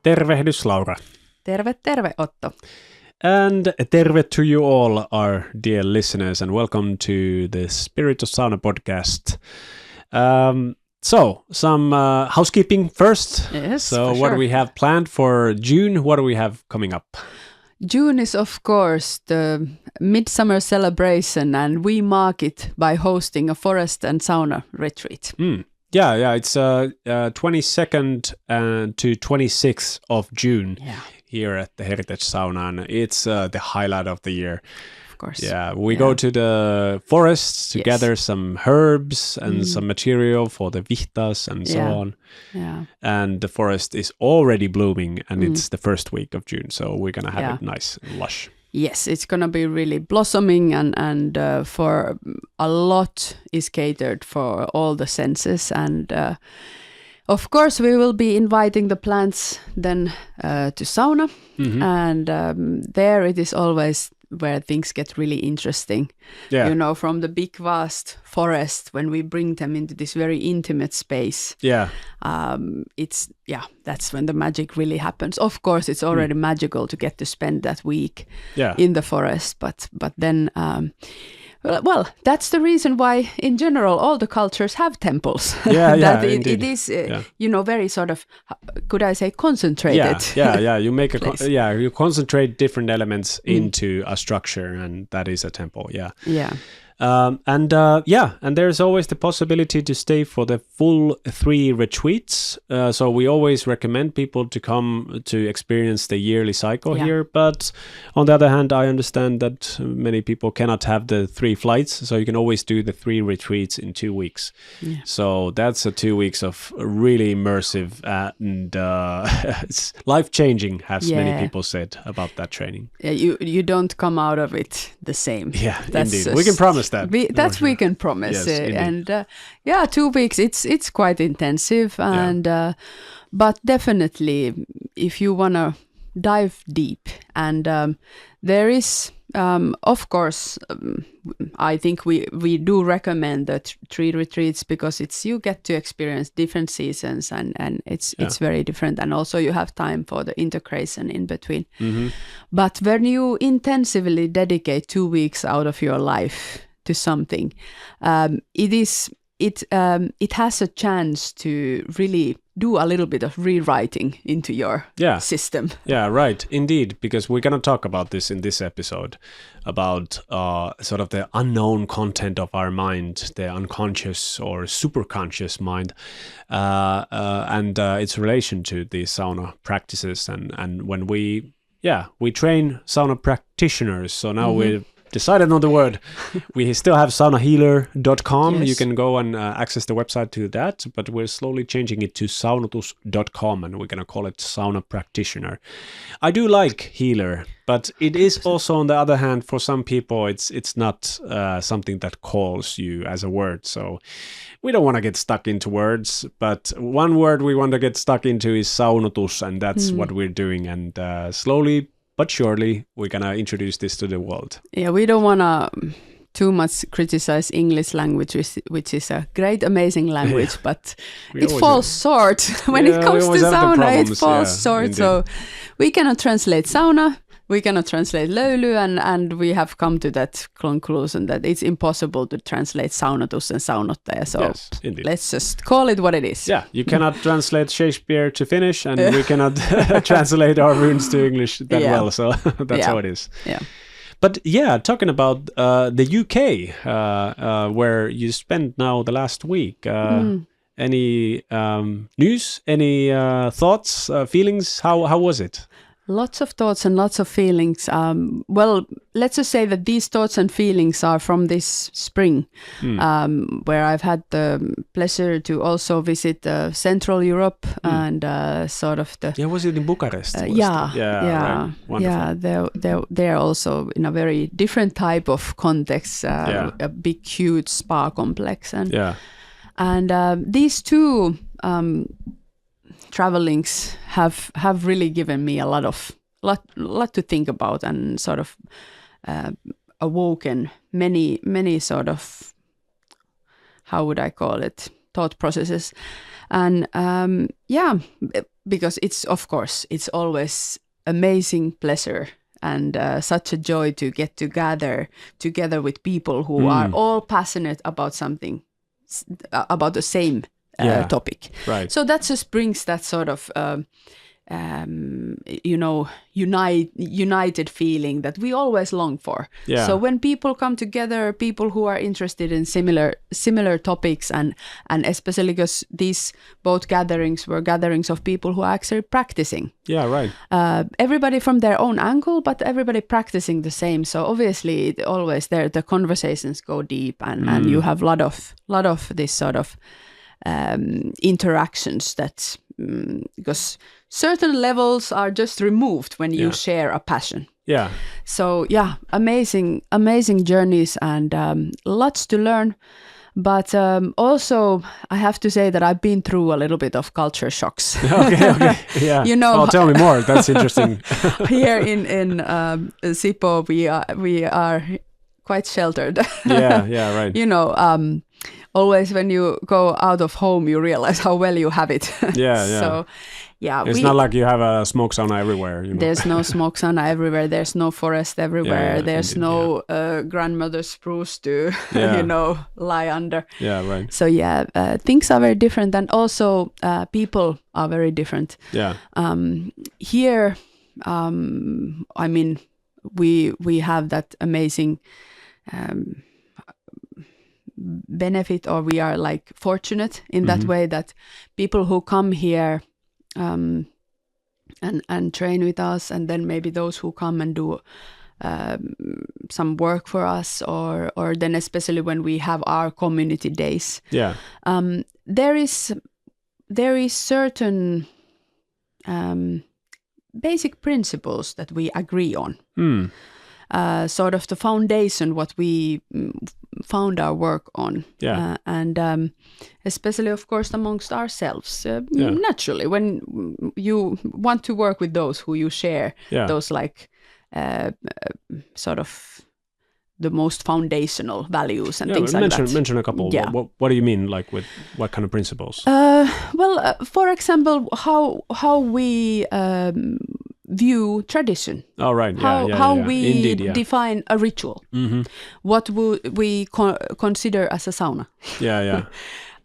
Tervehdys, Laura. Terve, Otto. And terve to you all, our dear listeners, and welcome to the Spirit of Sauna podcast. So, some housekeeping first. Yes, so, for what sure. do we have planned for June? What do we have coming up? June is, of course, the midsummer celebration, and we mark it by hosting a forest and sauna retreat. Yeah, it's 22nd to 26th of June here at the Heritage Sauna, and it's the highlight of the year. Of course. Yeah, we go to the forests to gather some herbs and some material for the vihtas and so on. Yeah. And the forest is already blooming, and it's the first week of June, so we're going to have it nice and lush. Yes, it's going to be really blossoming and for a lot is catered for all the senses. And of course, we will be inviting the plants then to sauna. And there it is always where things get really interesting. Yeah. You know, from the big vast forest, when we bring them into this very intimate space. Yeah. That's when the magic really happens. Of course, it's already magical to get to spend that week in the forest, but then well, that's the reason why in general all the cultures have temples. It is very sort of, could I say, concentrated. You make you concentrate different elements into a structure, and that is a temple. And there's always the possibility to stay for the full 3 retreats. So we always recommend people to come to experience the yearly cycle here. But on the other hand, I understand that many people cannot have the 3 flights. So you can always do the 3 retreats in 2 weeks. Yeah. So that's 2 weeks of really immersive and it's life-changing, as many people said about that training. Yeah, you don't come out of it the same. Yeah, indeed. We can promise that. We can promise. Yes, and 2 weeks, it's quite intensive. And but definitely, if you want to dive deep, and there is, of course, I think we do recommend the 3 retreats because you get to experience different seasons and it's very different, and also you have time for the integration in between. But when you intensively dedicate 2 weeks out of your life to something, it has a chance to really do a little bit of rewriting into your system. Yeah, right, indeed, because we're going to talk about this in this episode, about sort of the unknown content of our mind, the unconscious or superconscious mind, and its relation to the sauna practices. And when we train sauna practitioners, so now we're decided on the word. We still have saunahealer.com. Yes. You can go and access the website to that, but we're slowly changing it to saunatus.com, and we're going to call it sauna practitioner. I do like healer, but it is also, on the other hand, for some people, it's not something that calls you as a word. So we don't want to get stuck into words, but one word we want to get stuck into is saunatus, and that's what we're doing. And slowly but surely, we're going to introduce this to the world. Yeah, we don't want to too much criticize English language, which is a great, amazing language, but it falls short. When it comes to sauna, it falls short. Indeed. So we cannot translate sauna, we cannot translate Löyly, and we have come to that conclusion that it's impossible to translate saunatus and saunottaja. So let's just call it what it is. Yeah, you cannot translate Shakespeare to Finnish, and we cannot translate our runes to English that well. So that's how it is. Yeah. But talking about the UK, where you spent now the last week, any news, any thoughts, feelings? How was it? Lots of thoughts and lots of feelings. Well, let's just say that these thoughts and feelings are from this spring, where I've had the pleasure to also visit Central Europe and sort of the... Yeah, was it in Bucharest? Right. Wonderful. They're also in a very different type of context, a big, huge spa complex. And these two... travelings have really given me a lot to think about, and sort of awoken many sort of, how would I call it, thought processes. And because it's always amazing pleasure and such a joy to get together with people who are all passionate about something, about the same topic. Right. So that just brings that sort of united feeling that we always long for. Yeah. So when people come together, people who are interested in similar topics, and especially because these both gatherings were gatherings of people who are actually practicing. Yeah, right. Everybody from their own angle, but everybody practicing the same. So obviously, the conversations go deep, and you have a lot of this sort of interactions that because certain levels are just removed when you share a passion. Yeah. So amazing journeys, and lots to learn. But also, I have to say that I've been through a little bit of culture shocks. Okay, yeah. Tell me more. That's interesting. Here in Sipoo, we are quite sheltered. Yeah, right. Always when you go out of home, you realize how well you have it. Yeah. So, it's not like you have a smoke sauna everywhere. There's no smoke sauna everywhere. There's no forest everywhere. Yeah, there's no grandmother's spruce to, lie under. Yeah, right. So things are very different, and also people are very different. Yeah. Here, I mean, we have that amazing benefit, or we are like fortunate in that way that people who come here and train with us, and then maybe those who come and do some work for us, or then especially when we have our community days, there is certain basic principles that we agree on. Sort of the foundation what we found our work on. And especially, of course, amongst ourselves. Naturally, when you want to work with those who you share those like sort of the most foundational values and things like that. Mention a couple. Yeah. What do you mean, like with what kind of principles? For example, how we view tradition. Oh, right. How we Indeed, define a ritual. What would we consider as a sauna? Yeah.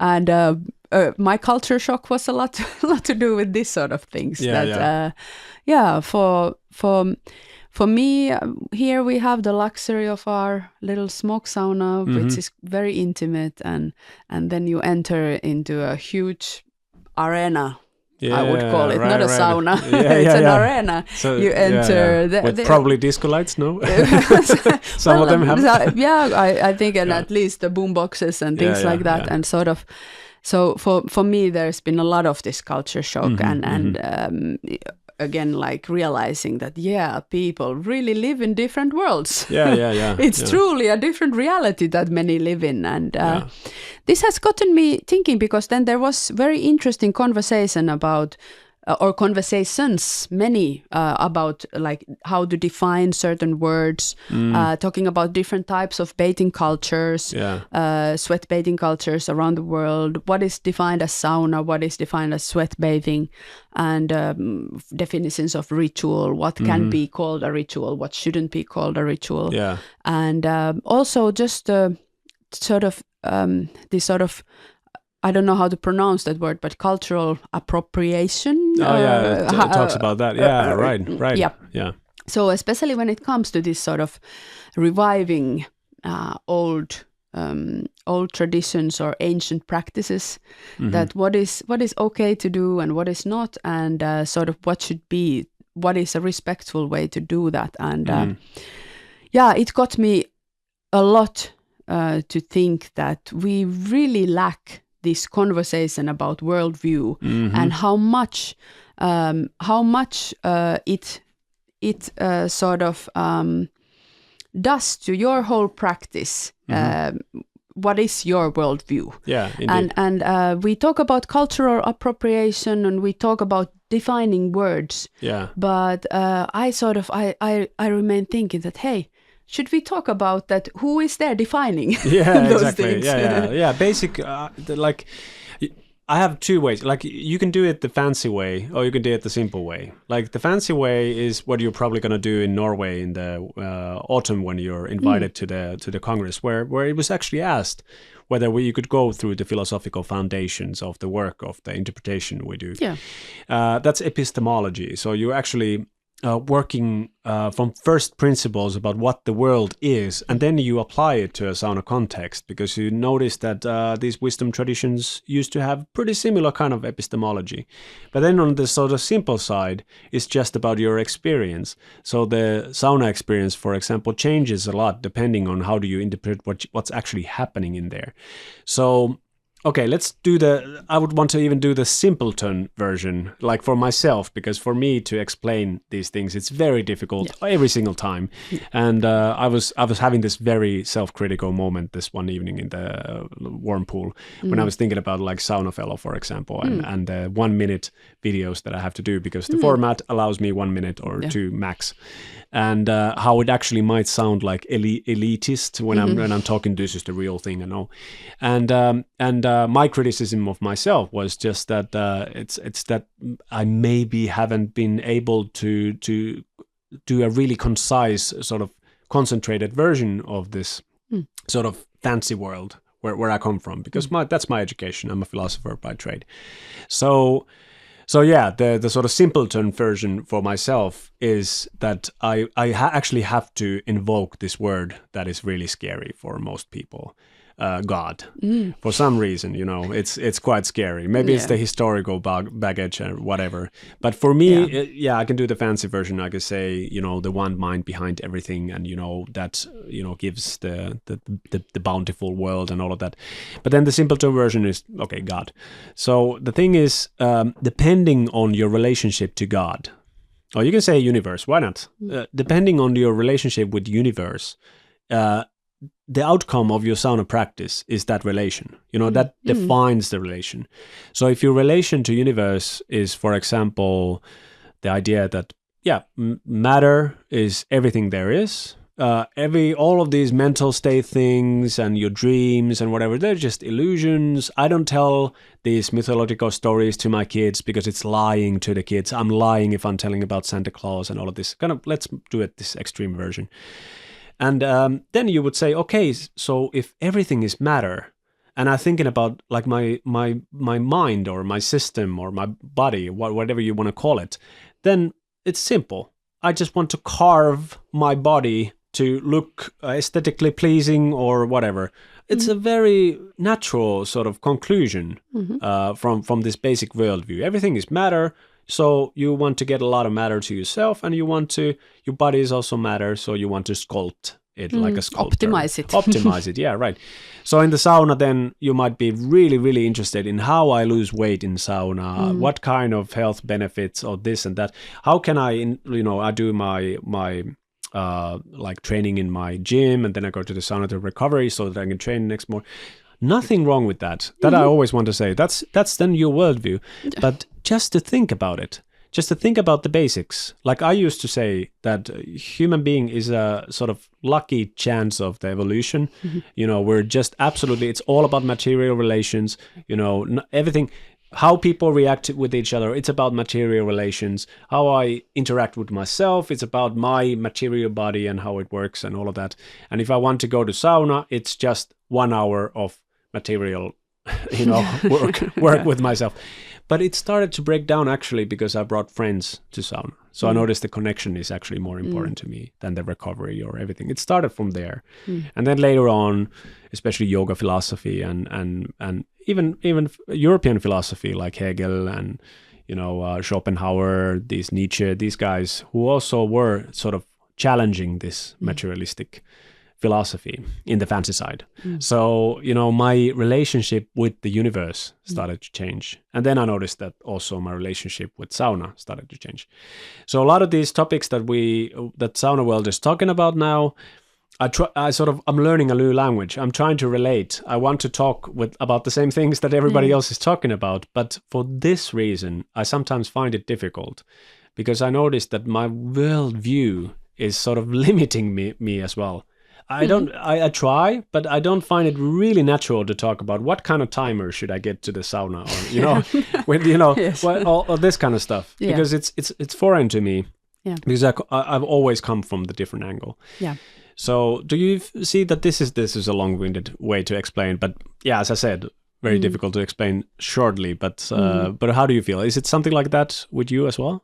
And my culture shock was a lot to do with this sort of things. For me, here we have the luxury of our little smoke sauna, which is very intimate, and then you enter into a huge arena. I would call it not a sauna. It's an arena. So, you enter with probably disco lights. No, some of them have. I think, and at least the boom boxes and things like that, and sort of. So for me, there's been a lot of this culture shock, and again, like realizing that people really live in different worlds. It's truly a different reality that many live in, and this has gotten me thinking, because then there was very interesting conversation about or conversations many about like how to define certain words, talking about different types of bathing cultures, sweat bathing cultures around the world, what is defined as sauna, what is defined as sweat bathing, and definitions of ritual, what can be called a ritual, what shouldn't be called a ritual, and also just sort of this sort of, I don't know how to pronounce that word, but cultural appropriation. It talks about that. Right. Yeah. So especially when it comes to this sort of reviving old traditions or ancient practices, that what is okay to do and what is not, and sort of what is a respectful way to do that. And it got me a lot to think that we really lack this conversation about worldview, and how much it sort of does to your whole practice. What is your worldview? Yeah, indeed. And we talk about cultural appropriation, and we talk about defining words. Yeah. But I remain thinking that, hey, should we talk about that? Who is there defining those exactly. things? Yeah. Basic, like, I have two ways. Like you can do it the fancy way, or you can do it the simple way. Like the fancy way is what you're probably going to do in Norway in the autumn when you're invited to the Congress, where it was actually asked whether you could go through the philosophical foundations of the work of the interpretation we do. Yeah, that's epistemology. So you actually working from first principles about what the world is, and then you apply it to a sauna context, because you notice that these wisdom traditions used to have pretty similar kind of epistemology. But then on the sort of simple side, it's just about your experience. So the sauna experience, for example, changes a lot depending on how do you interpret what's actually happening in there. So okay, I would want to even do the simpleton version, like for myself, because for me to explain these things, it's very difficult every single time. And I was having this very self-critical moment this one evening in the warm pool when I was thinking about like Sauna Fellow, for example, and the 1 minute videos that I have to do, because the format allows me 1 minute or two max. And how it actually might sound like elitist when I'm talking, this is the real thing and all. And my criticism of myself was just that it's that I maybe haven't been able to do a really concise sort of concentrated version of this sort of fancy world where I come from, because that's my education. I'm a philosopher by trade. So yeah, the sort of simpleton version for myself is that I actually have to invoke this word that is really scary for most people. God, for some reason, it's quite scary. Maybe it's the historical baggage or whatever. But for me, I can do the fancy version. I can say, the one mind behind everything, and that gives the bountiful world and all of that. But then the simpleton version is God. So the thing is, depending on your relationship to God, or you can say universe. Why not? Depending on your relationship with universe. The outcome of your sauna practice is that relation, that defines the relation. So if your relation to universe is, for example, the idea that, matter is everything there is, all of these mental state things and your dreams and whatever, they're just illusions. I don't tell these mythological stories to my kids because it's lying to the kids. I'm lying if I'm telling about Santa Claus and all of this. Let's do it this extreme version. And then you would say, okay, so if everything is matter, and I'm thinking about like my mind or my system or my body, whatever you want to call it, then it's simple. I just want to carve my body to look aesthetically pleasing or whatever. It's a very natural sort of conclusion from this basic worldview. Everything is matter. So you want to get a lot of matter to yourself, and your body is also matter, so you want to sculpt it like a sculptor. Optimize it. Optimize it, yeah, right. So in the sauna, then you might be really, really interested in how I lose weight in sauna, what kind of health benefits or this and that. How can I do my like training in my gym, and then I go to the sauna to recovery so that I can train next morning. Nothing wrong with that. That I always want to say. That's then your worldview. But just to think about it, just to think about the basics. Like I used to say that human being is a sort of lucky chance of the evolution. We're just absolutely, it's all about material relations, everything, how people react with each other. It's about material relations. How I interact with myself. It's about my material body and how it works and all of that. And if I want to go to sauna, it's just 1 hour of material, work with myself. But it started to break down actually because I brought friends to sauna. So I noticed the connection is actually more important to me than the recovery or everything. It started from there. And then later on, especially yoga philosophy and even European philosophy like Hegel and, Schopenhauer, these Nietzsche, these guys who also were sort of challenging this materialistic philosophy in the fancy side. So, my relationship with the universe started to change. And then I noticed that also my relationship with sauna started to change. So a lot of these topics that Sauna World is talking about now, I'm learning a new language. I'm trying to relate. I want to talk about the same things that everybody else is talking about. But for this reason, I sometimes find it difficult because I noticed that my worldview is sort of limiting me as well. I don't. I try, but I don't find it really natural to talk about what kind of timer should I get to the sauna, or when Yes. all this kind of stuff, because it's foreign to me. Yeah. Because I've always come from the different angle. Yeah. So do you see that this is a long-winded way to explain? But yeah, as I said, very difficult to explain shortly. But how do you feel? Is it something like that with you as well?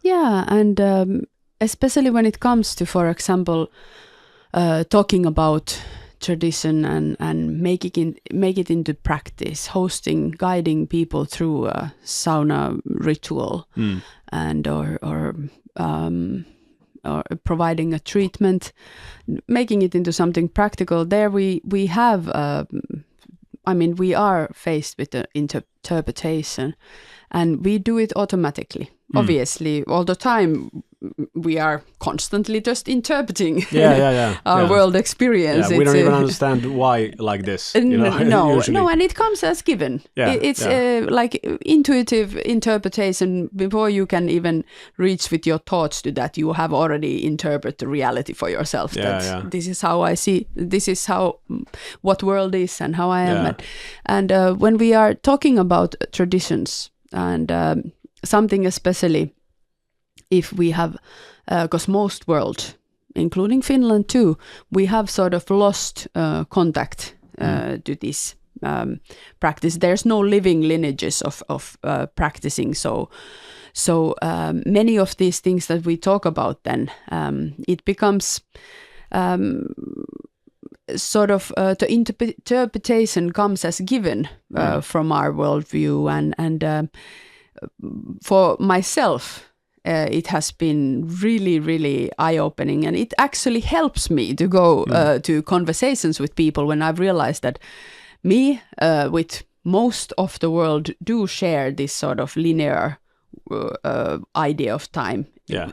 Yeah, and especially when it comes to, for example, talking about tradition and make it into practice, guiding people through a sauna ritual, and or providing a treatment, making it into something practical. There we have, we are faced with the interpretation, and we do it automatically. Obviously, all the time we are constantly just interpreting our world experience. Yeah, we don't even understand why like this. No, and it comes as given. It's like intuitive interpretation. Before you can even reach with your thoughts to that, you have already interpreted the reality for yourself. This is how I see. This is what world is and how I am. And when we are talking about traditions and something especially, if we have, because most world, including Finland too, we have sort of lost contact to this practice. There's no living lineages of practicing. So many of these things that we talk about, then it becomes sort of the interpretation comes as given from our worldview, and for myself, it has been really, really eye-opening, and it actually helps me to go to conversations with people when I've realized that me, with most of the world, do share this sort of linear idea of time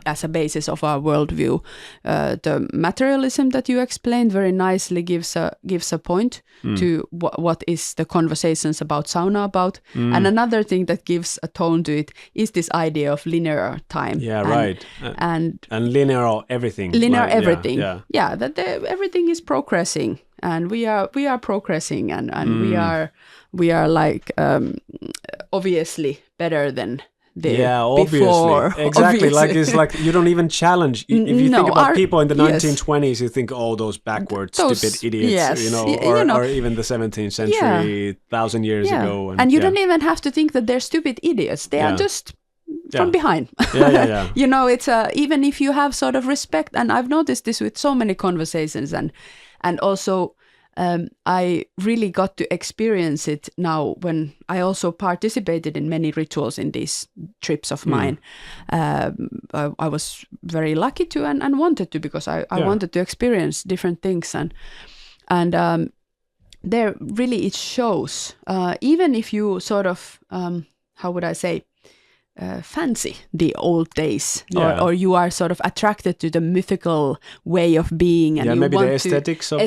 as a basis of our worldview. The materialism that you explained very nicely gives a point to what is the conversations about sauna about. And another thing that gives a tone to it is this idea of linear time. And linear everything. Linear everything. That everything is progressing, and we are progressing, and we are like obviously better than before. Exactly. Like it's like you don't even challenge. If you think about people in the 1920s, you think, oh, those backwards, stupid idiots, or even the 17th century, 1,000 years ago. And you don't even have to think that they're stupid idiots. They are just from behind. It's even if you have sort of respect, and I've noticed this with so many conversations, and also I really got to experience it now when I also participated in many rituals in these trips of mine. I was very lucky to and wanted to, because I wanted to experience different things, and there really it shows, even if you sort of how would I say, fancy the old days, or you are sort of attracted to the mythical way of being, and you maybe want the aesthetics of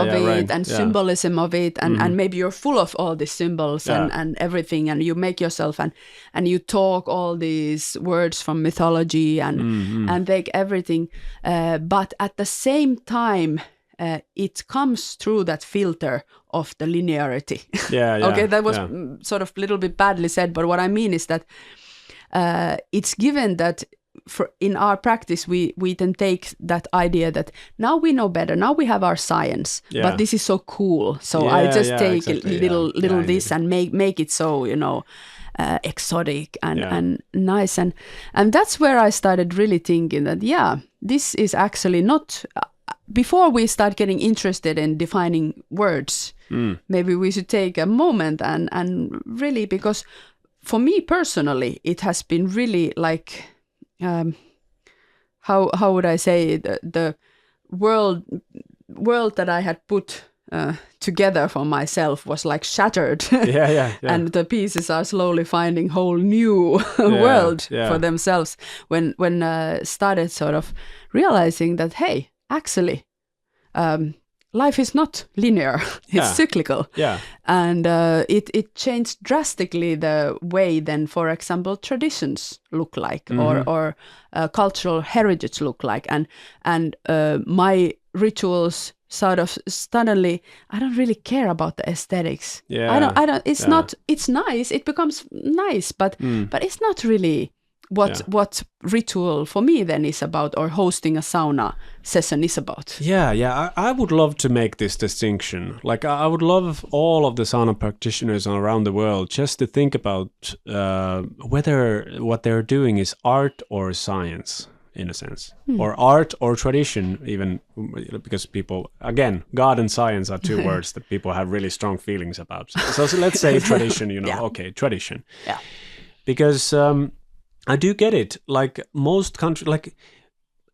it, and symbolism of it, and maybe you're full of all these symbols and everything, and you make yourself and you talk all these words from mythology and take everything, but at the same time it comes through that filter of the linearity. Okay, that was sort of a little bit badly said, but what I mean is that it's given that in our practice we then take that idea that now we know better, now we have our science, but this is so cool, so I just take a little this and make it so exotic and nice, and that's where I started really thinking that this is actually not before we start getting interested in defining words, maybe we should take a moment and really, because for me personally, it has been really like, how would I say, the world that I had put together for myself was like shattered. And the pieces are slowly finding whole new world for themselves when started sort of realizing that, hey, actually, life is not linear, it's cyclical. And it changed drastically the way then, for example, traditions look like, or cultural heritage look like. And my rituals sort of suddenly, I don't really care about the aesthetics. Yeah. I don't, it's not, it's nice, it becomes nice, but it's not really what ritual for me then is about, or hosting a sauna session is about. Yeah. I would love to make this distinction. Like, I would love all of the sauna practitioners around the world just to think about whether what they're doing is art or science, in a sense, or art or tradition, even, because people, again, God and science are two words that people have really strong feelings about. So let's say tradition, okay, tradition. Yeah. Because I do get it. Like most countries, like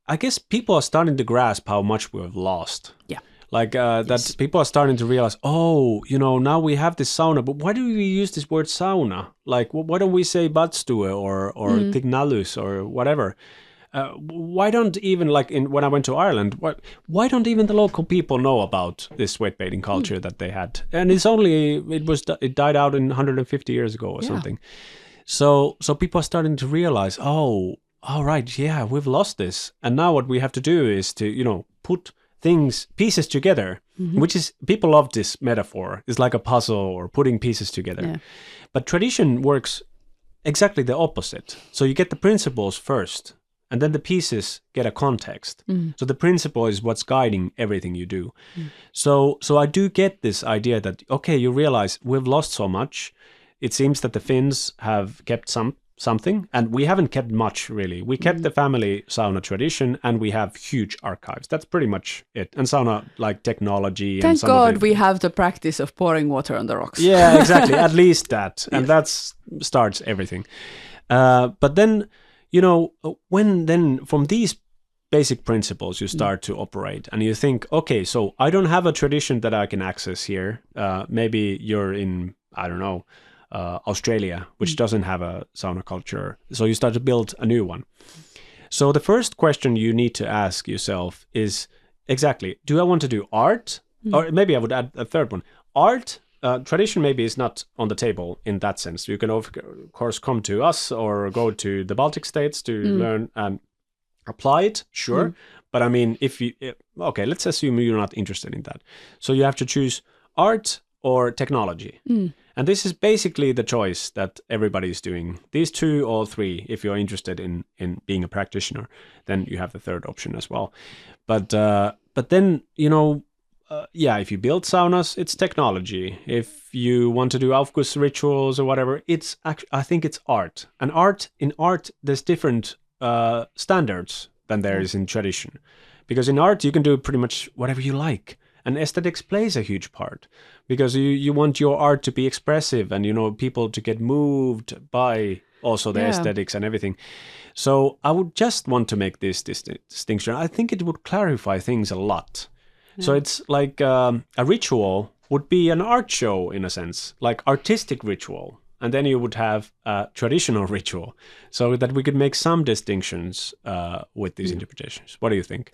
I guess people are starting to grasp how much we've lost. Yeah. Like that people are starting to realize, now we have this sauna, but why do we use this word sauna? Like, why don't we say badstue or tignalus or whatever? Why don't even, like when I went to Ireland, why don't even the local people know about this sweatbathing culture that they had? And it died out in 150 years ago or something. So people are starting to realize, all right, we've lost this. And now what we have to do is to, put pieces together, which is, people love this metaphor. It's like a puzzle or putting pieces together. Yeah. But tradition works exactly the opposite. So you get the principles first, and then the pieces get a context. So the principle is what's guiding everything you do. So I do get this idea that, okay, you realize we've lost so much. It seems that the Finns have kept something, and we haven't kept much, really. We kept the family sauna tradition, and we have huge archives. That's pretty much it. And sauna, like technology. Thank God we have the practice of pouring water on the rocks. Yeah, exactly. At least that. And that starts everything. But then, when then from these basic principles you start to operate, and you think, okay, so I don't have a tradition that I can access here. Maybe you're in, I don't know, Australia, which doesn't have a sauna culture. So you start to build a new one. So the first question you need to ask yourself is, exactly, do I want to do art? Or maybe I would add a third one. Art, tradition maybe is not on the table in that sense. You can, of course, come to us or go to the Baltic states to learn and apply it, sure. But I mean, let's assume you're not interested in that. So you have to choose art or technology. And this is basically the choice that everybody is doing. These two or three, if you're interested in being a practitioner, then you have the third option as well. But then, if you build saunas, it's technology. If you want to do aufguss rituals or whatever, I think it's art. And in art, there's different standards than there is in tradition. Because in art, you can do pretty much whatever you like. And aesthetics plays a huge part, because you want your art to be expressive and, people to get moved by also the aesthetics and everything. So I would just want to make this distinction. I think it would clarify things a lot. Yeah. So it's like a ritual would be an art show in a sense, like artistic ritual. And then you would have a traditional ritual, so that we could make some distinctions with these interpretations. What do you think?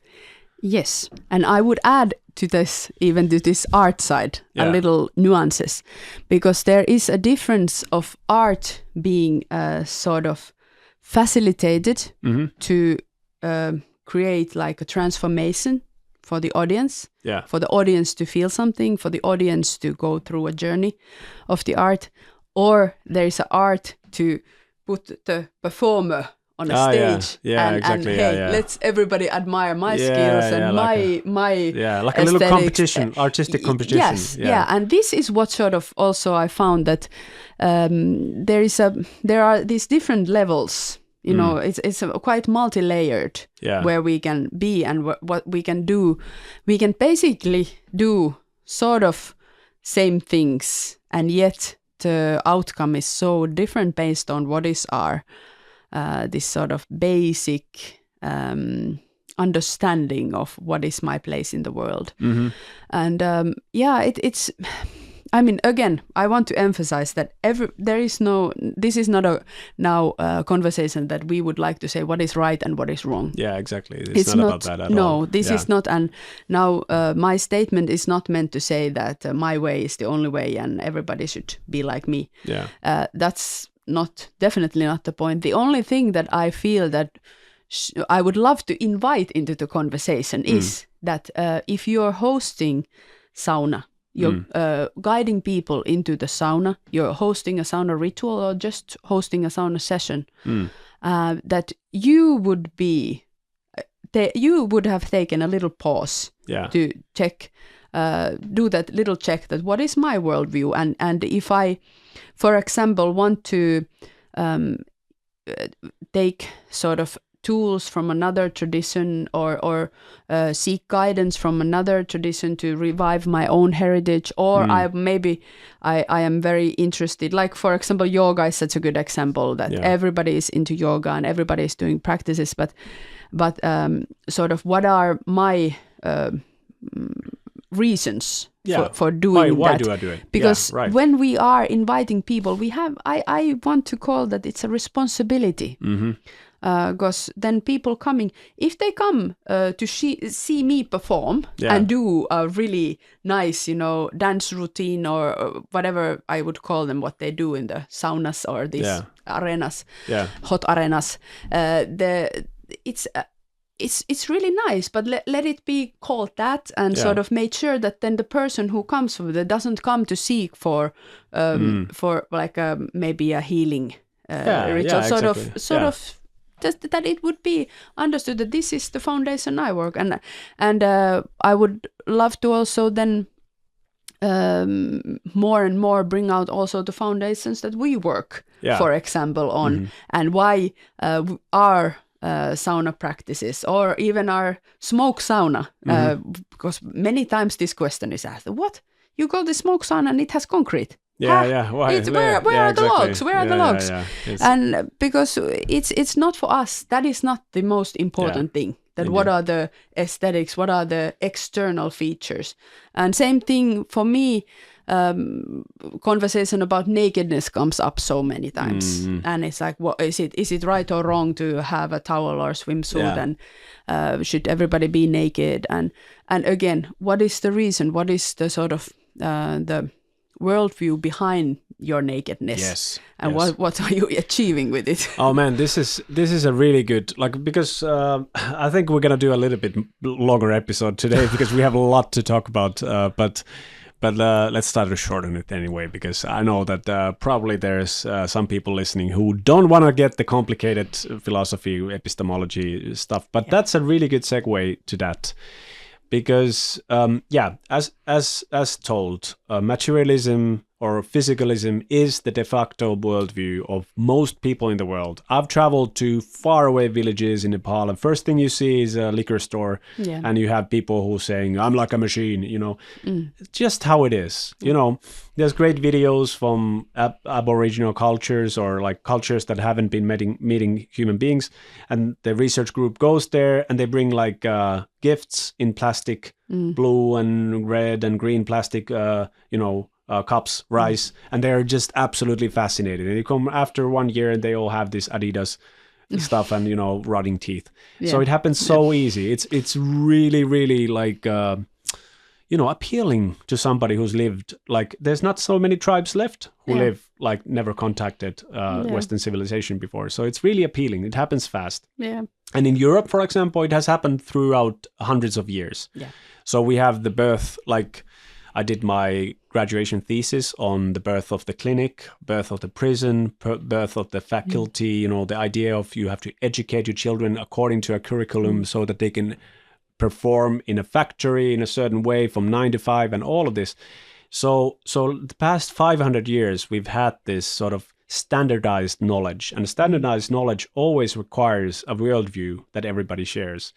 Yes, and I would add to this, even to this art side, a little nuances, because there is a difference of art being sort of facilitated to create like a transformation for the audience, for the audience to feel something, for the audience to go through a journey of the art, or there is an art to put the performer on a stage exactly. And let's everybody admire my skills and my like a little competition, artistic competition. Yes, and this is what sort of also I found that there are these different levels. It's quite multi-layered where we can be and what we can do. We can basically do sort of same things, and yet the outcome is so different based on what is our this sort of basic understanding of what is my place in the world. And it's I mean, again, I want to emphasize that this is not a conversation that we would like to say what is right and what is wrong. Yeah, exactly. It's not about that at all. No, this is not. And now my statement is not meant to say that my way is the only way and everybody should be like me. Yeah. That's definitely not the point. The only thing that I feel that I would love to invite into the conversation is that if you're hosting sauna, you're guiding people into the sauna, you're hosting a sauna ritual or just hosting a sauna session, that you would have taken a little pause to check, do that little check that what is my worldview, and if I, for example, want to take sort of tools from another tradition or seek guidance from another tradition to revive my own heritage, or I am very interested, like for example yoga is such a good example that everybody is into yoga and everybody is doing practices, but sort of what are my reasons for doing why that? Do I do it? Because when we are inviting people, we have I want to call that it's a responsibility. Because then people coming, if they come to see me perform and do a really nice, dance routine or whatever I would call them, what they do in the saunas or these arenas, hot arenas, it's really nice, but let it be called that, and sort of make sure that then the person who comes with it doesn't come to seek for like maybe a healing ritual, sort of. Just that it would be understood that this is the foundation I work, and I would love to also then more and more bring out also the foundations that we work, for example, on, and why our sauna practices or even our smoke sauna, because many times this question is asked: "What, you go to smoke sauna and it has concrete?" Why? Where are the logs? Where are the logs? And because it's not for us, that is not the most important thing. That what are the aesthetics? What are the external features? And same thing for me. Conversation about nakedness comes up so many times, and it's like, what is it? Is it right or wrong to have a towel or swimsuit? And should everybody be naked? And again, what is the reason? What is the sort of the worldview behind your nakedness, and what are you achieving with it? Oh man, this is a really good, like, because I think we're gonna do a little bit longer episode today because we have a lot to talk about, but let's start to shorten it anyway, because I know that probably there's some people listening who don't want to get the complicated philosophy, epistemology stuff, but that's a really good segue to that. Because, as told, materialism or physicalism is the de facto worldview of most people in the world. I've traveled to faraway villages in Nepal, and first thing you see is a liquor store, and you have people who are saying, "I'm like a machine," just how it is. There's great videos from Aboriginal cultures or like cultures that haven't been meeting human beings, and the research group goes there and they bring like gifts in plastic, blue and red and green plastic, cups, rice, and they're just absolutely fascinated. And you come after 1 year and they all have this Adidas stuff and, rotting teeth. So it happens so easy. It's really, really like, appealing to somebody who's lived, like, there's not so many tribes left who live, like, never contacted Western civilization before. So it's really appealing. It happens fast. Yeah. And in Europe, for example, it has happened throughout hundreds of years. Yeah. So we have the birth, like, I did my graduation thesis on the birth of the clinic, birth of the prison, birth of the faculty, the idea of you have to educate your children according to a curriculum so that they can perform in a factory in a certain way from 9 to 5 and all of this. So the past 500 years, we've had this sort of standardized knowledge, and standardized knowledge always requires a worldview that everybody shares.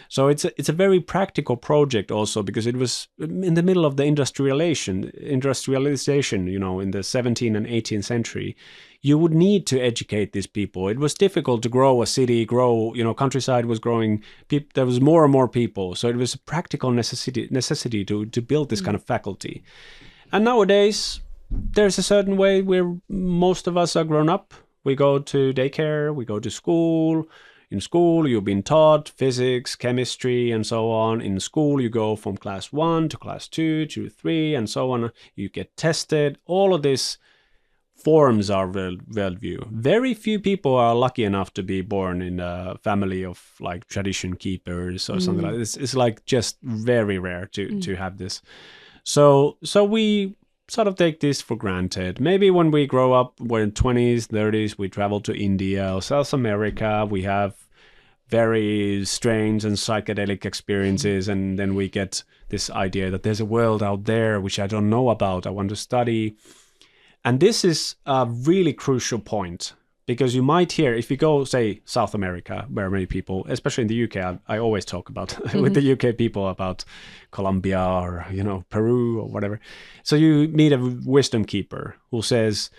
So it's a very practical project also, because it was in the middle of the industrialization, in the 17th and 18th century. You would need to educate these people. It was difficult to grow a city, countryside was growing. There was more and more people. So it was a practical necessity to build this kind of faculty. And nowadays, there's a certain way where most of us are grown up. We go to daycare, we go to school. In school, you've been taught physics, chemistry, and so on. In school, you go from class 1 to class 2 to 3, and so on. You get tested. All of this forms our worldview. Very few people are lucky enough to be born in a family of like tradition keepers or something like this. It's like just very rare to have this. So we sort of take this for granted. Maybe when we grow up, we're in 20s, 30s, we travel to India or South America, we have very strange and psychedelic experiences, and then we get this idea that there's a world out there which I don't know about, I want to study. And this is a really crucial point, because you might hear, if you go, say, South America, where many people, especially in the UK, I always talk about with the UK people about Colombia or, Peru or whatever. So you meet a wisdom keeper who says,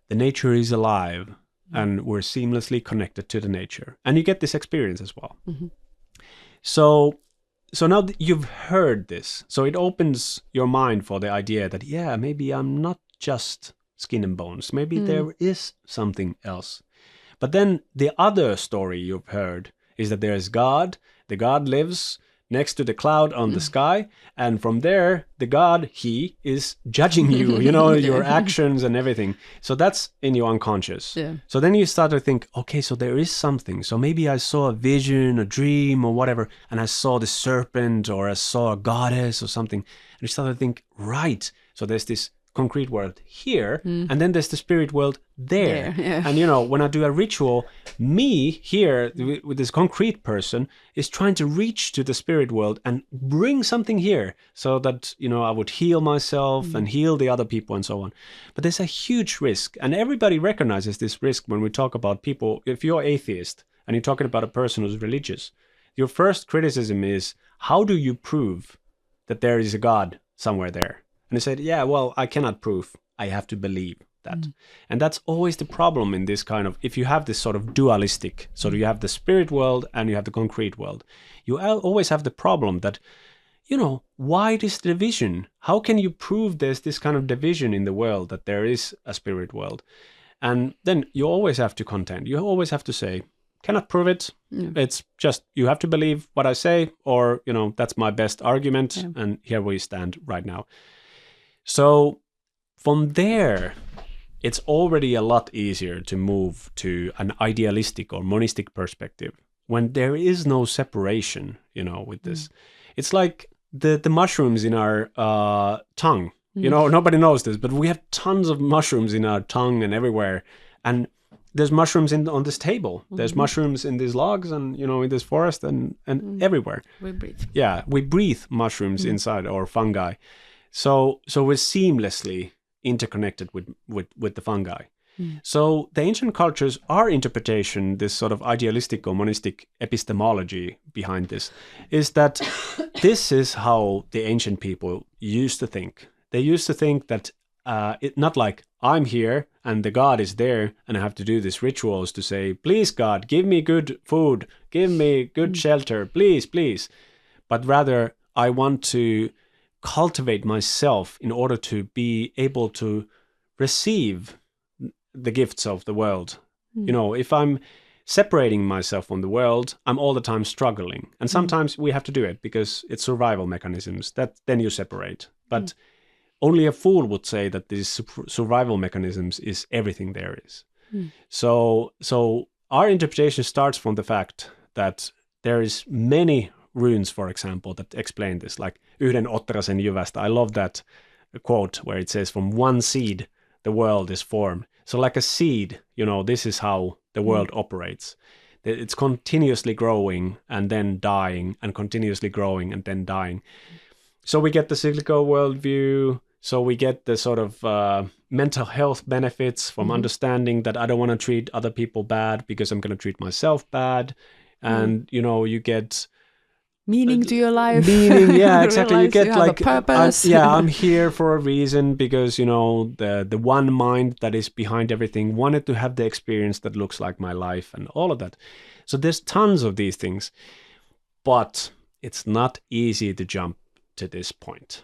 the nature is alive and we're seamlessly connected to the nature. And you get this experience as well. So now you've heard this. So it opens your mind for the idea that, yeah, maybe I'm not just skin and bones. Maybe there is something else. But then the other story you've heard is that there is God. The God lives next to the cloud on the sky. And from there, the God, he is judging you, your actions and everything. So that's in your unconscious. Yeah. So then you start to think, okay, so there is something. So maybe I saw a vision, a dream or whatever, and I saw the serpent or I saw a goddess or something. And you start to think, right. So there's this concrete world here, and then there's the spirit world there. Yeah. And when I do a ritual, me here with this concrete person is trying to reach to the spirit world and bring something here so that I would heal myself and heal the other people and so on. But there's a huge risk, and everybody recognizes this risk when we talk about people. If you're atheist and you're talking about a person who's religious, your first criticism is, how do you prove that there is a God somewhere there? And he said, yeah, well, I cannot prove. I have to believe that. And that's always the problem in this kind of, if you have this sort of dualistic, so you have the spirit world and you have the concrete world, you always have the problem that, why this division? How can you prove there's this kind of division in the world, that there is a spirit world? And then you always have to contend. You always have to say, cannot prove it. Yeah. It's just, you have to believe what I say, or, that's my best argument. Yeah. And here we stand right now. So from there, it's already a lot easier to move to an idealistic or monistic perspective when there is no separation, with this. It's like the mushrooms in our tongue. Nobody knows this, but we have tons of mushrooms in our tongue and everywhere. And there's mushrooms on this table. There's mushrooms in these logs and, in this forest and everywhere. We breathe. Yeah, we breathe mushrooms inside, or fungi. So we're seamlessly interconnected with the fungi. So the ancient cultures, our interpretation, this sort of idealistic or monistic epistemology behind this, is that this is how the ancient people used to think. They used to think that not like, I'm here and the God is there and I have to do these rituals to say, please God, give me good food, give me good shelter, please, please. But rather, I want to cultivate myself in order to be able to receive the gifts of the world. If I'm separating myself from the world, I'm all the time struggling. And sometimes we have to do it because it's survival mechanisms that then you separate. But only a fool would say that these survival mechanisms is everything there is. So our interpretation starts from the fact that there is many runes, for example, that explain this, like yhden ottarasen jyvästä. I love that quote where it says, from one seed, the world is formed. So like a seed, this is how the world operates. It's continuously growing and then dying, and continuously growing and then dying. So we get the cyclical worldview. So we get the sort of mental health benefits from understanding that I don't want to treat other people bad because I'm going to treat myself bad. And, you get meaning to your life. Meaning, yeah, exactly. You get you like a purpose. I'm here for a reason because the one mind that is behind everything wanted to have the experience that looks like my life and all of that. So there's tons of these things, but it's not easy to jump to this point.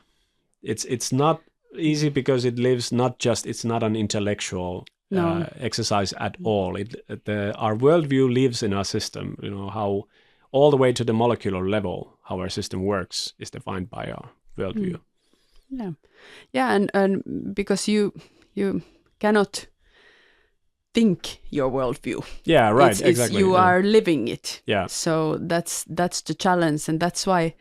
It's not easy because it's not an intellectual exercise at all. Our worldview lives in our system. How all the way to the molecular level, how our system works is defined by our worldview. Yeah, and because you cannot think your worldview. Yeah, right, exactly. You are living it. Yeah. So that's the challenge, and that's why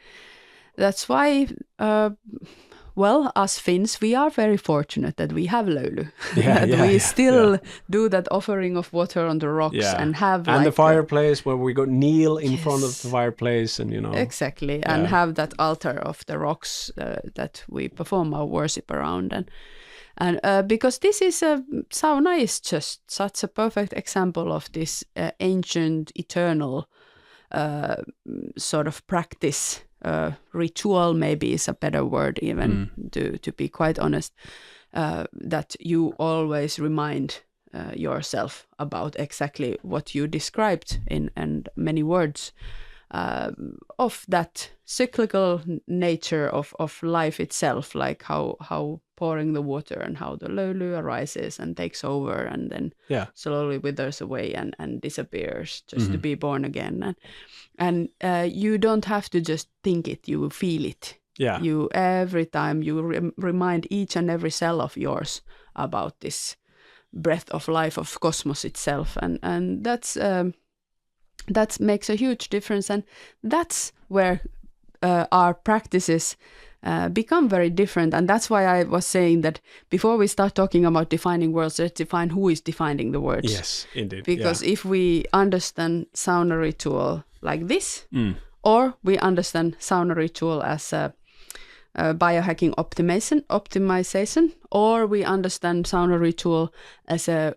well, us Finns, we are very fortunate that we have Löyly. We still do that offering of water on the rocks and have and the fireplace where we go kneel in front of the fireplace and exactly and have that altar of the rocks that we perform our worship around and because this is sauna is just such a perfect example of this ancient eternal sort of practice. Ritual maybe is a better word even to be quite honest, that you always remind yourself about exactly what you described in and many words of that cyclical nature of life itself, like how pouring the water and how the Löyly arises and takes over and then slowly withers away and disappears just to be born again. And you don't have to just think it, you feel it. Yeah. You every time you remind each and every cell of yours about this breath of life of cosmos itself, and that makes a huge difference, and that's where our practices become very different. And that's why I was saying that before we start talking about defining words, let's define who is defining the words. Yes, indeed. Because if we understand sauna ritual like this, or we understand sauna ritual as a biohacking optimization, or we understand sauna ritual as a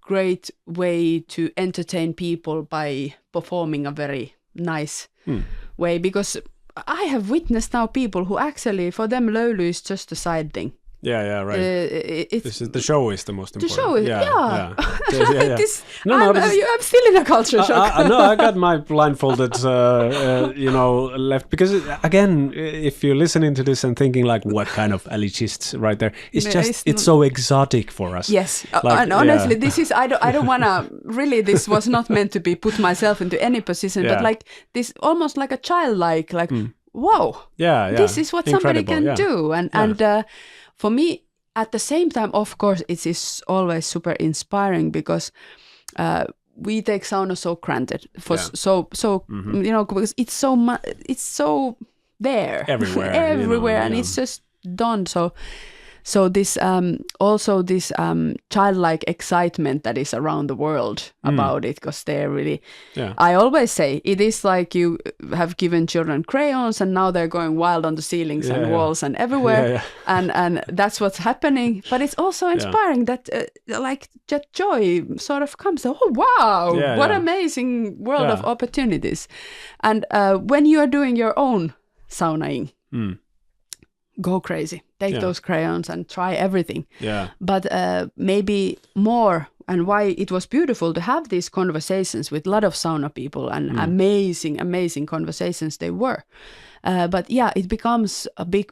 great way to entertain people by performing a very nice way, because I have witnessed now people who actually, for them, Löyly is just a side thing. Yeah, right. The show is the most important. The show is, I'm still in a culture shock. I got my blindfolded, left. Because, again, if you're listening to this and thinking, like, what kind of elitists right there, it's so exotic for us. Yes. And honestly, this is, I don't want to, really, this was not meant to be put myself into any position, but like this, almost like a childlike, like, whoa, this is what somebody can do. And for me, at the same time, of course, it is always super inspiring because we take sauna so granted, because it's so much, it's so there everywhere, and it's just done. So this also this childlike excitement that is around the world about it, because they're really. Yeah. I always say it is like you have given children crayons and now they're going wild on the ceilings and walls and everywhere, and that's what's happening. But it's also inspiring that like that joy sort of comes. Oh wow, what amazing world of opportunities! And when you are doing your own saunaing. Go crazy. Take those crayons and try everything. Yeah. But maybe more, and why it was beautiful to have these conversations with a lot of sauna people, and amazing conversations they were. But it becomes a big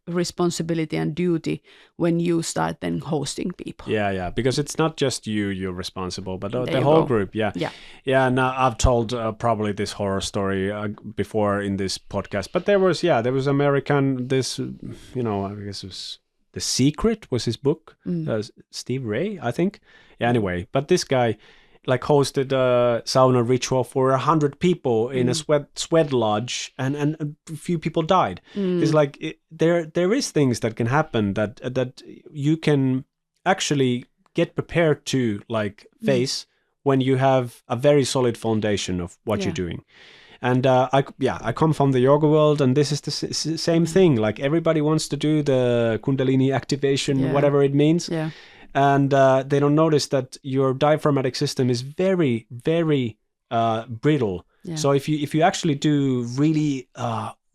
responsibility and duty when you start then hosting people. Yeah, because it's not just you're responsible, but the whole group. Yeah. Now I've told probably this horror story before in this podcast, but there was American, this, I guess it was The Secret was his book, Steve Ray, I think. Yeah, anyway, but this guy like hosted a sauna ritual for 100 people in a sweat lodge, and a few people died. It's like there is things that can happen that you can actually get prepared to like face when you have a very solid foundation of what you're doing. And I come from the yoga world, and this is the same thing. Like everybody wants to do the Kundalini activation, whatever it means. Yeah. And they don't notice that your diaphragmatic system is very, very brittle. Yeah. So if you actually do really,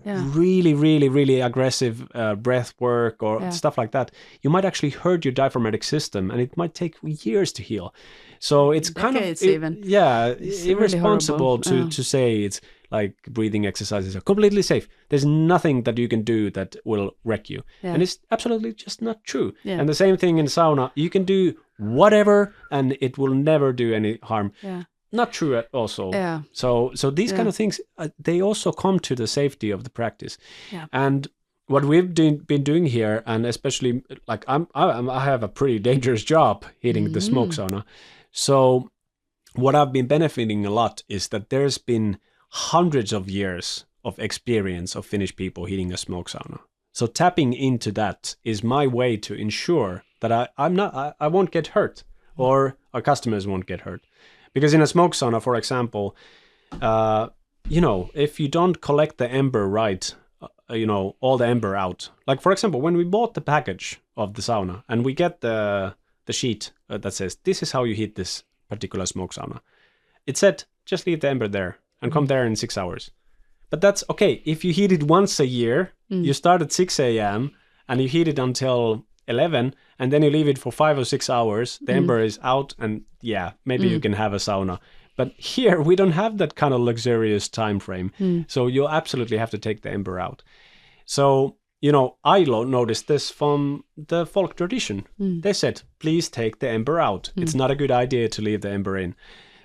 really aggressive breath work or stuff like that, you might actually hurt your diaphragmatic system, and it might take years to heal. So it's kind of it's irresponsible really to say it's like breathing exercises are completely safe. There's nothing that you can do that will wreck you. Yeah. And it's absolutely just not true. Yeah. And the same thing in sauna. You can do whatever and it will never do any harm. Yeah. Not true at also. Yeah. So these kind of things, they also come to the safety of the practice. Yeah. And what we've been doing here, and especially like I have a pretty dangerous job hitting the smoke sauna. So what I've been benefiting a lot is that there's been hundreds of years of experience of Finnish people heating a smoke sauna. So tapping into that is my way to ensure that I won't get hurt, or our customers won't get hurt. Because in a smoke sauna, for example, if you don't collect the ember right, all the ember out. Like, for example, when we bought the package of the sauna and we get the sheet that says, this is how you heat this particular smoke sauna. It said, just leave the ember there and come there in 6 hours. But that's okay. If you heat it once a year, you start at 6 a.m. and you heat it until 11, and then you leave it for 5 or 6 hours, the ember is out, and maybe you can have a sauna. But here we don't have that kind of luxurious time frame. So you absolutely have to take the ember out. So, I noticed this from the folk tradition. They said, please take the ember out. It's not a good idea to leave the ember in.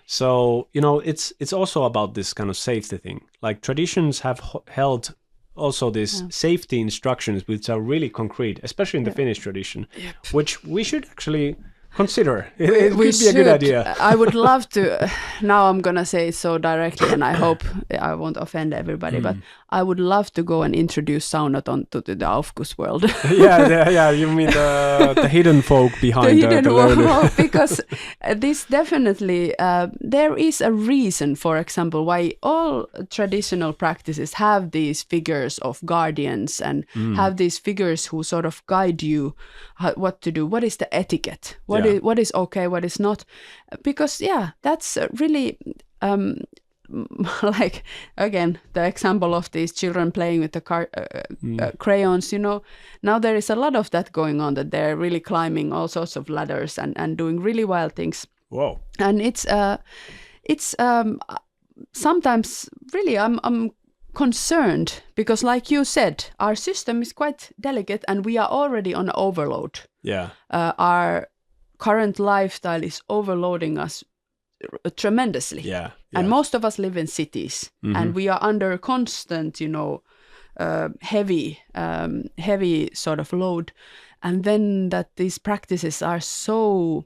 So, it's also about this kind of safety thing. Like, traditions have held also these safety instructions, which are really concrete, especially in the Finnish tradition, which we should actually consider. It could be a good idea. I would love to. Now I'm gonna say it so directly, and I hope I won't offend everybody, but I would love to go and introduce Saunatonttu to the Aufkus world. yeah. You mean the hidden folk behind the hidden Löyly. folk, because this definitely there is a reason, for example, why all traditional practices have these figures of guardians and have these figures who sort of guide you what to do. What is the etiquette? What is okay? What is not? Because that's really. Like, again, the example of these children playing with the crayons, now there is a lot of that going on, that they're really climbing all sorts of ladders and doing really wild things. Whoa. And it's sometimes really I'm concerned, because like you said, our system is quite delicate and we are already on overload. Our current lifestyle is overloading us tremendously. And most of us live in cities, and we are under constant, heavy sort of load. And then that these practices are so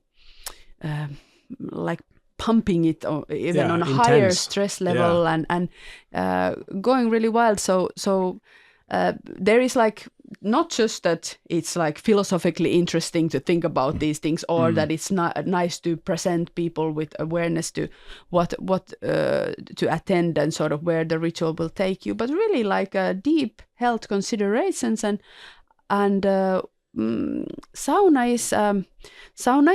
like pumping it even on a intense. Higher stress level and going really wild. So there is like, not just that it's like philosophically interesting to think about these things, or that it's nice to present people with awareness to what to attend and sort of where the ritual will take you, but really like deep health considerations. And sauna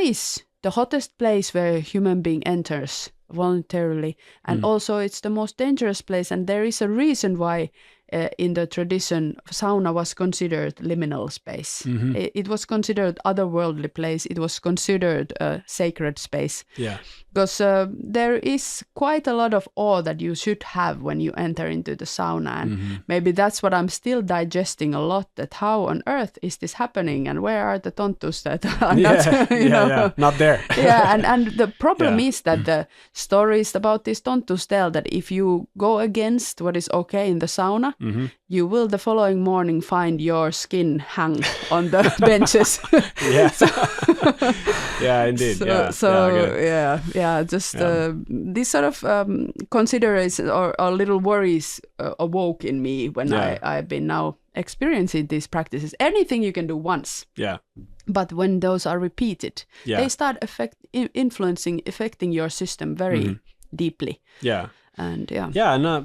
is the hottest place where a human being enters voluntarily, and also it's the most dangerous place. And there is a reason why in the tradition sauna was considered liminal space. It was considered otherworldly place. It was considered a sacred space. Because there is quite a lot of awe that you should have when you enter into the sauna, and maybe that's what I'm still digesting a lot, that how on earth is this happening, and where are the tontus that are not there. And the problem is that the stories about these tontus tell that if you go against what is okay in the sauna, you will the following morning find your skin hang on the benches. Indeed. These sort of considerations or little worries awoke in me when I've been now experiencing these practices. Anything you can do once. But when those are repeated, they start affecting your system very deeply. And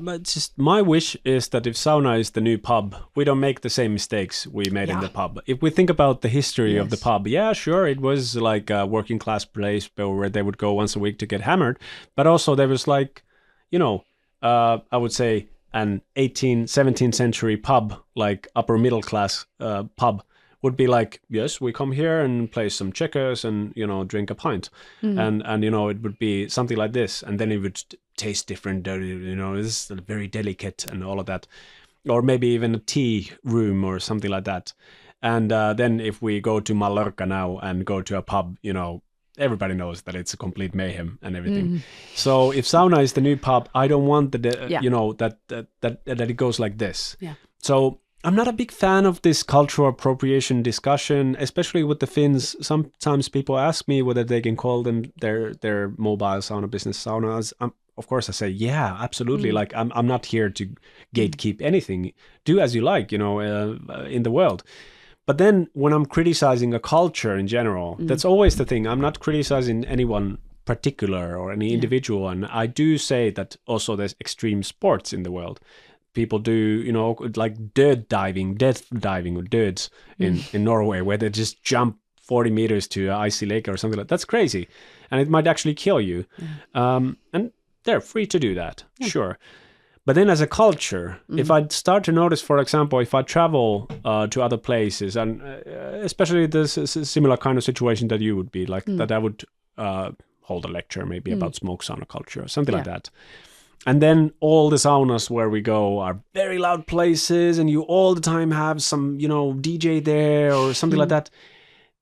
but just my wish is that if sauna is the new pub, we don't make the same mistakes we made in the pub. If we think about the history of the pub, sure, it was like a working class place where they would go once a week to get hammered, but also there was like, I would say an 18th, 17th century pub, like upper middle class pub, would be like, yes, we come here and play some checkers and, drink a pint. And it would be something like this. And then it would taste different, it's very delicate and all of that. Or maybe even a tea room or something like that. And then if we go to Mallorca now and go to a pub, everybody knows that it's a complete mayhem and everything. So if sauna is the new pub, I don't want that it goes like this. So I'm not a big fan of this cultural appropriation discussion, especially with the Finns. Sometimes people ask me whether they can call them their mobile sauna business saunas. Of course, I say, yeah, absolutely. Like, I'm not here to gatekeep anything. Do as you like, in the world. But then when I'm criticizing a culture in general, that's always the thing. I'm not criticizing anyone particular or any individual. And I do say that also there's extreme sports in the world. People do, like death diving or dirts in Norway, where they just jump 40 meters to an icy lake or something like that. That's crazy. And it might actually kill you. And they're free to do that, sure. But then as a culture, if I start to notice, for example, if I travel to other places, and especially this is a similar kind of situation that you would be, like that I would hold a lecture maybe about smoke sauna culture or something like that. And then all the saunas where we go are very loud places, and you all the time have some, DJ there or something like that.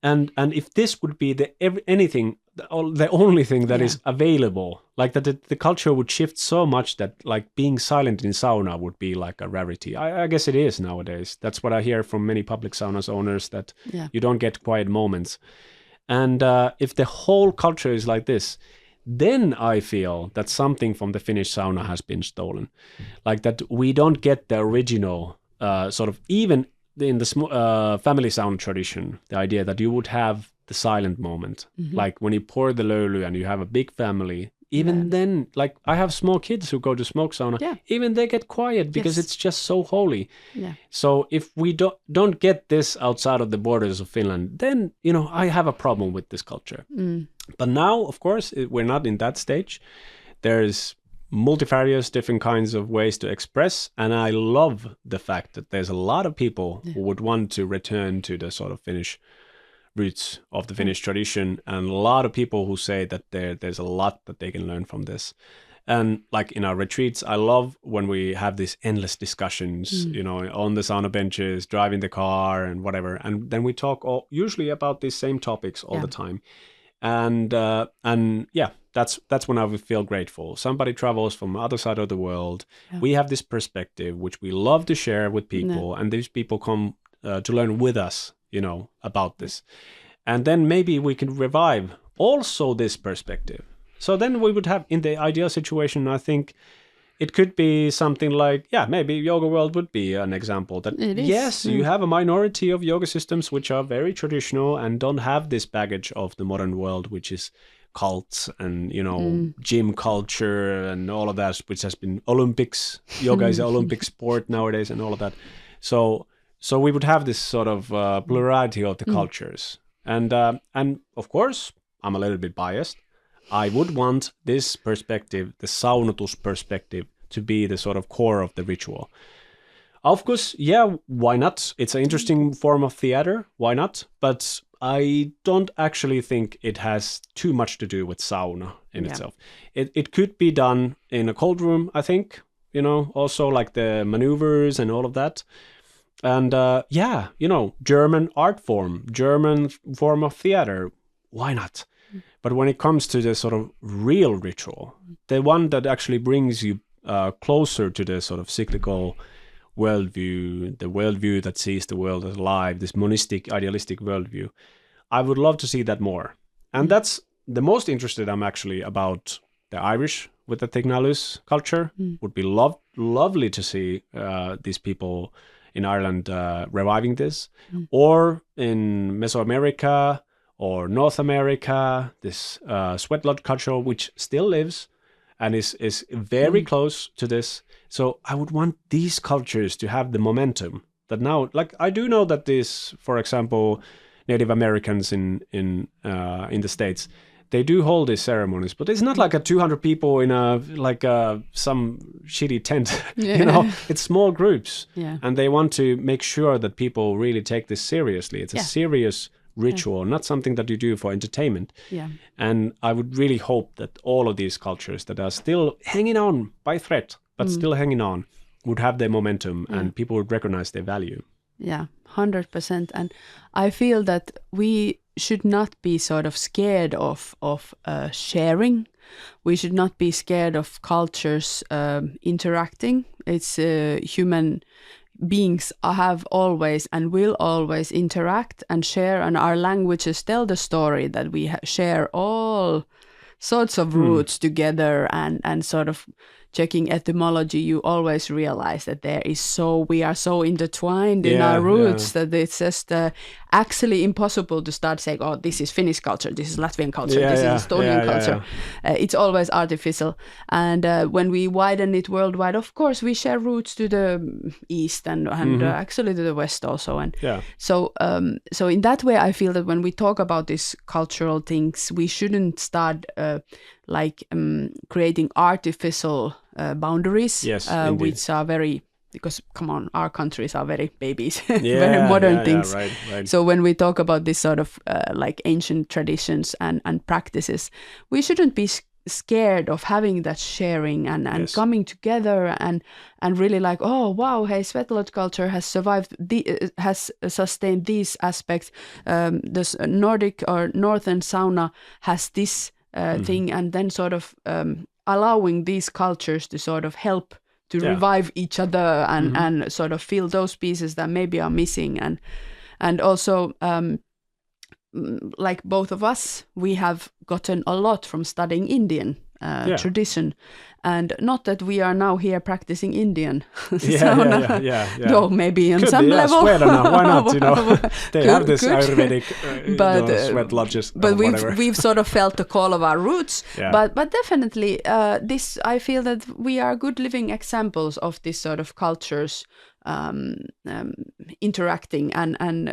And if this would be the only thing that is available, like that the culture would shift so much that like being silent in sauna would be like a rarity. I guess it is nowadays. That's what I hear from many public saunas owners, that you don't get quiet moments. And if the whole culture is like this, then I feel that something from the Finnish sauna has been stolen. Like that we don't get the original sort of, even in the family sauna tradition, the idea that you would have the silent moment. Like when you pour the Löyly and you have a big family, even then, like I have small kids who go to smoke sauna, even they get quiet because it's just so holy. So if we don't get this outside of the borders of Finland, then, I have a problem with this culture. But now, of course, we're not in that stage. There's multifarious different kinds of ways to express. And I love the fact that there's a lot of people who would want to return to the sort of Finnish roots of the Finnish tradition. And a lot of people who say that there's a lot that they can learn from this. And like in our retreats, I love when we have these endless discussions, on the sauna benches, driving the car and whatever. And then we talk usually about these same topics all the time. And that's when I would feel grateful. Somebody travels from the other side of the world. We have this perspective, which we love to share with people. And these people come to learn with us, about this. And then maybe we can revive also this perspective. So then we would have, in the ideal situation, I think it could be something like, maybe Yoga World would be an example. That yes, you have a minority of yoga systems which are very traditional and don't have this baggage of the modern world, which is cults and, gym culture and all of that, which has been Olympics. Yoga is an Olympic sport nowadays and all of that. So we would have this sort of plurality of the cultures. And of course, I'm a little bit biased. I would want this perspective, the saunotus perspective, to be the sort of core of the ritual. Of course, why not? It's an interesting form of theater. Why not? But I don't actually think it has too much to do with sauna in itself. It could be done in a cold room, I think, also like the maneuvers and all of that. And German art form, German form of theater, why not? But when it comes to the sort of real ritual, the one that actually brings you closer to the sort of cyclical worldview, the worldview that sees the world as alive, this monistic, idealistic worldview, I would love to see that more. And that's the most interested I'm actually about the Irish with the Tignalus culture. Would be lovely to see these people in Ireland reviving this, or in Mesoamerica, or North America, this sweat lodge culture, which still lives and is very close to this. So I would want these cultures to have the momentum that now, like I do know that this, for example, Native Americans in the States, they do hold these ceremonies, but it's not like 200 people in some shitty tent. It's small groups, and they want to make sure that people really take this seriously. It's a serious ritual, not something that you do for entertainment. And I would really hope that all of these cultures that are still hanging on by thread, but still hanging on, would have their momentum and people would recognize their value. 100%. And I feel that we should not be sort of scared of sharing. We should not be scared of cultures interacting. It's human beings have always and will always interact and share, and our languages tell the story that we share all sorts of roots together, and sort of checking etymology, you always realize that we are so intertwined in our roots that it's just actually impossible to start saying, oh, this is Finnish culture, this is Latvian culture, this is Estonian culture. It's always artificial. And when we widen it worldwide, of course, we share roots to the east and actually to the west also. And so in that way, I feel that when we talk about these cultural things, we shouldn't start creating artificial boundaries, which are very, because come on, our countries are very babies, very modern things. Right. So when we talk about this sort of ancient traditions and practices, we shouldn't be scared of having that sharing and coming together and really like, oh wow, hey, Svetlod culture has survived, has sustained these aspects. This Nordic or Northern sauna has this thing, and then sort of allowing these cultures to sort of help to revive each other and sort of fill those pieces that maybe are missing. And also, like both of us, we have gotten a lot from studying Indian tradition. And not that we are now here practicing Indian sauna. Though maybe on some level. Sweden, why not? They have this Ayurvedic sweat lodges. But we've sort of felt the call of our roots. But definitely, this, I feel that we are good living examples of this sort of cultures interacting and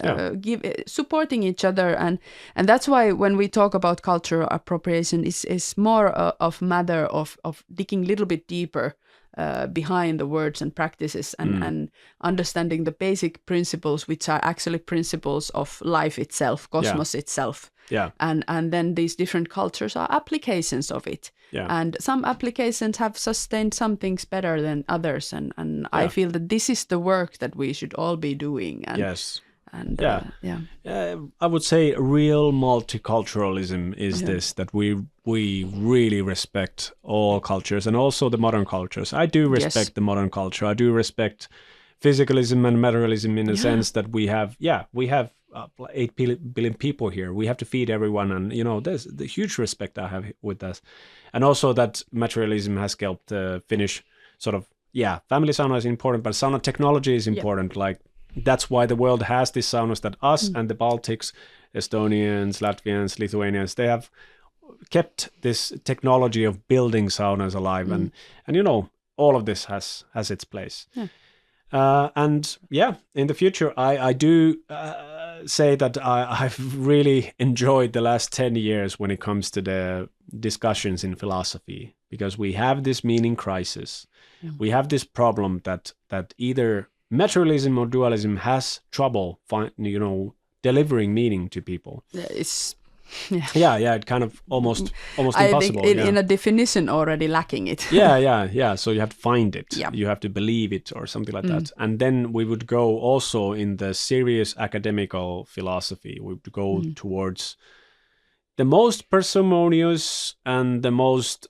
supporting each other, and that's why when we talk about cultural appropriation, is more of matter of digging a little bit deeper behind the words and practices and understanding the basic principles, which are actually principles of life itself, cosmos itself. And then these different cultures are applications of it. And some applications have sustained some things better than others. And I feel that this is the work that we should all be doing. And, I would say real multiculturalism is this, that we really respect all cultures and also the modern cultures. I do respect the modern culture. I do respect physicalism and materialism in the sense that we have 8 billion people here. We have to feed everyone, and there's the huge respect I have with that. And also that materialism has helped Finnish sort of family sauna is important, but sauna technology is important. Like that's why the world has these saunas that us and the Baltics, Estonians, Latvians, Lithuanians, they have kept this technology of building saunas alive, and all of this has its place. And in the future, I do say that I've really enjoyed the last 10 years when it comes to the discussions in philosophy, because we have this meaning crisis. We have this problem that either materialism or dualism has trouble delivering meaning to people. It's it kind of almost impossible. I think in a definition already lacking it. So you have to find it. You have to believe it or something like that. And then we would go also in the serious academical philosophy. We would go towards the most parsimonious and the most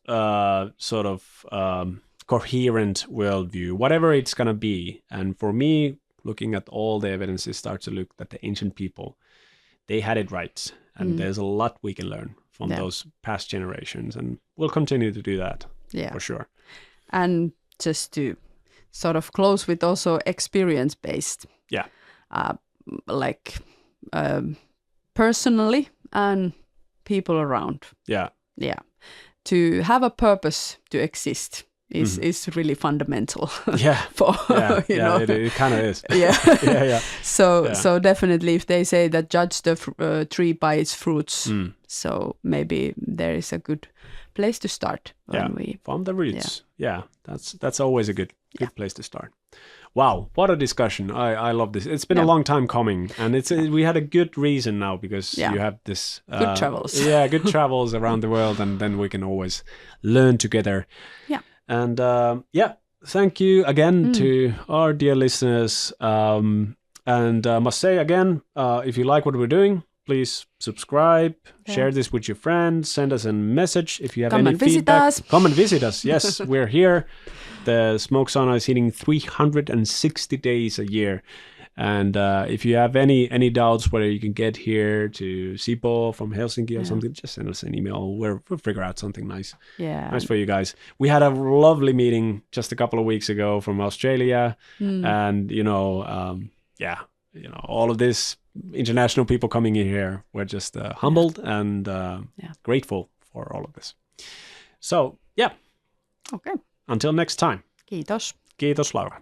coherent worldview, whatever it's going to be. And for me, looking at all the evidence, it starts to look that the ancient people, they had it right. And there's a lot we can learn from those past generations. And we'll continue to do that, for sure. And just to sort of close with also experience-based. Personally and people around. To have a purpose to exist is really fundamental. It kind of is. So definitely, if they say that judge the tree by its fruits, so maybe there is a good place to start. From the roots. That's always a good place to start. Wow, what a discussion! I love this. It's been a long time coming, and we had a good reason now, because you have this good travels. Good travels around the world, and then we can always learn together. And thank you again to our dear listeners. And I must say again, if you like what we're doing, please subscribe, share this with your friends, send us a message if you have Come any and visit feedback. us. Come and visit us. Yes, we're here. The Smoke Sauna is hitting 360 days a year. And if you have any doubts whether you can get here to Sipo from Helsinki or something, just send us an email. We'll figure out something nice. Yeah. Nice for you guys. We had a lovely meeting just a couple of weeks ago from Australia. And, all of this international people coming in here. We're just humbled and grateful for all of this. So, yeah. Okay. Until next time. Kiitos. Kiitos, Laura.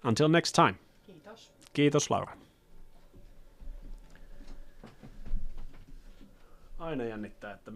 Until next time. Kiitos. Kiitos, Laura. Aina jännittää, että